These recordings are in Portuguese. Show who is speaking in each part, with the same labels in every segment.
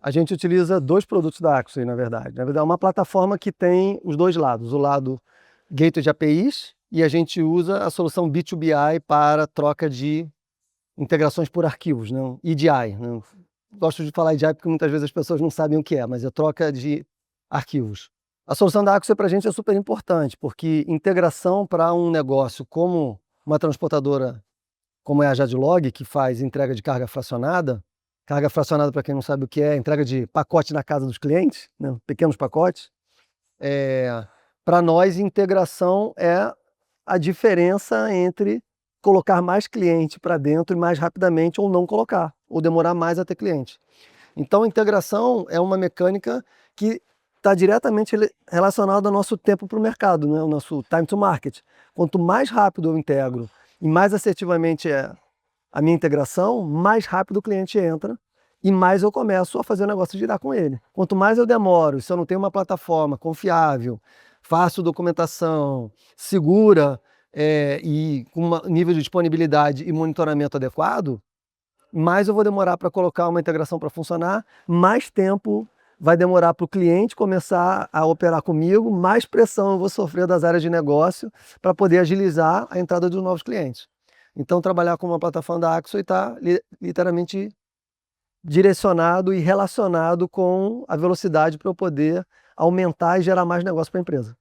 Speaker 1: A gente utiliza dois produtos da Axway, na verdade. Na verdade, é uma plataforma que tem os dois lados, o lado gateway de APIs, e a gente usa a solução B2BI para troca de integrações por arquivos, né? EDI. Né? Gosto de falar EDI porque muitas vezes as pessoas não sabem o que é, mas é troca de arquivos. A solução da Axway para a gente é super importante, porque integração para um negócio como uma transportadora, como é a Jadlog, que faz entrega de carga fracionada, para quem não sabe o que é, entrega de pacote na casa dos clientes, né? Pequenos pacotes. Para nós, integração é a diferença entre colocar mais cliente para dentro e mais rapidamente ou não colocar, ou demorar mais a ter cliente. Então, a integração é uma mecânica que está diretamente relacionada ao nosso tempo para o mercado, né? O nosso time to market. Quanto mais rápido eu integro e mais assertivamente é a minha integração, mais rápido o cliente entra e mais eu começo a fazer o negócio girar com ele. Quanto mais eu demoro, se eu não tenho uma plataforma confiável, faço documentação, segura e com um nível de disponibilidade e monitoramento adequado, mais eu vou demorar para colocar uma integração para funcionar, mais tempo vai demorar para o cliente começar a operar comigo, mais pressão eu vou sofrer das áreas de negócio para poder agilizar a entrada dos novos clientes. Então, trabalhar com uma plataforma da Axway está literalmente direcionado e relacionado com a velocidade para eu poder aumentar e gerar mais negócio para a empresa.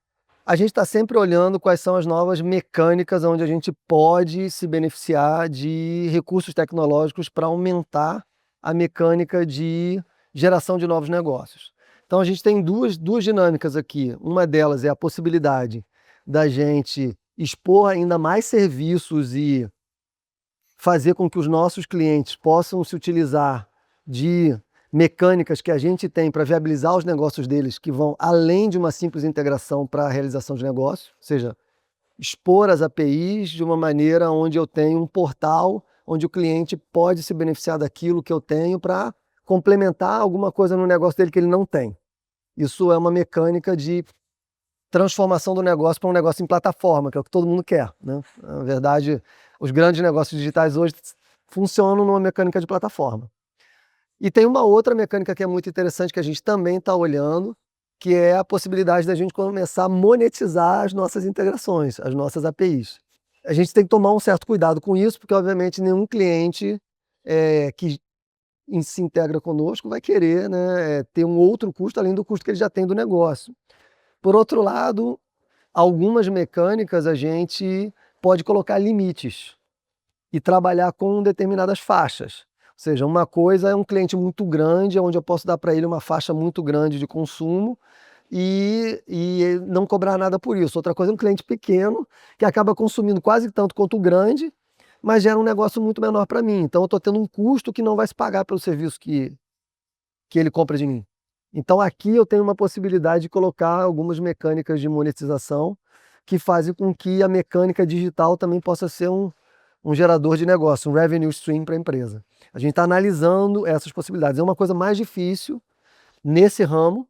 Speaker 1: A gente está sempre olhando quais são as novas mecânicas onde a gente pode se beneficiar de recursos tecnológicos para aumentar a mecânica de geração de novos negócios. Então a gente tem duas dinâmicas aqui. Uma delas é a possibilidade da gente expor ainda mais serviços e fazer com que os nossos clientes possam se utilizar de mecânicas que a gente tem para viabilizar os negócios deles, que vão além de uma simples integração para a realização de negócio, ou seja, expor as APIs de uma maneira onde eu tenho um portal onde o cliente pode se beneficiar daquilo que eu tenho para complementar alguma coisa no negócio dele que ele não tem. Isso é uma mecânica de transformação do negócio para um negócio em plataforma, que é o que todo mundo quer, né? Na verdade, os grandes negócios digitais hoje funcionam numa mecânica de plataforma. E tem uma outra mecânica que é muito interessante que a gente também está olhando, que é a possibilidade da gente começar a monetizar as nossas integrações, as nossas APIs. A gente tem que tomar um certo cuidado com isso, porque obviamente nenhum cliente que se integra conosco vai querer, né, ter um outro custo além do custo que ele já tem do negócio. Por outro lado, algumas mecânicas a gente pode colocar limites e trabalhar com determinadas faixas. Ou seja, uma coisa é um cliente muito grande, onde eu posso dar para ele uma faixa muito grande de consumo e não cobrar nada por isso. Outra coisa é um cliente pequeno, que acaba consumindo quase tanto quanto o grande, mas gera um negócio muito menor para mim. Então eu estou tendo um custo que não vai se pagar pelo serviço que ele compra de mim. Então aqui eu tenho uma possibilidade de colocar algumas mecânicas de monetização que fazem com que a mecânica digital também possa ser um gerador de negócio, um revenue stream para a empresa. A gente está analisando essas possibilidades. É uma coisa mais difícil nesse ramo,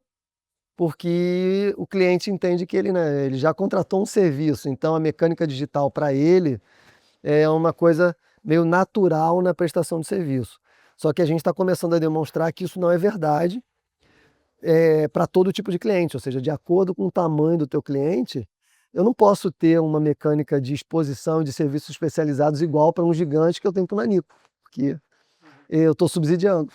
Speaker 1: porque o cliente entende que ele já contratou um serviço, então a mecânica digital para ele é uma coisa meio natural na prestação de serviço. Só que a gente está começando a demonstrar que isso não é verdade para todo tipo de cliente, ou seja, de acordo com o tamanho do teu cliente, eu não posso ter uma mecânica de exposição de serviços especializados igual para um gigante que eu tenho para o Nanico, porque eu estou subsidiando.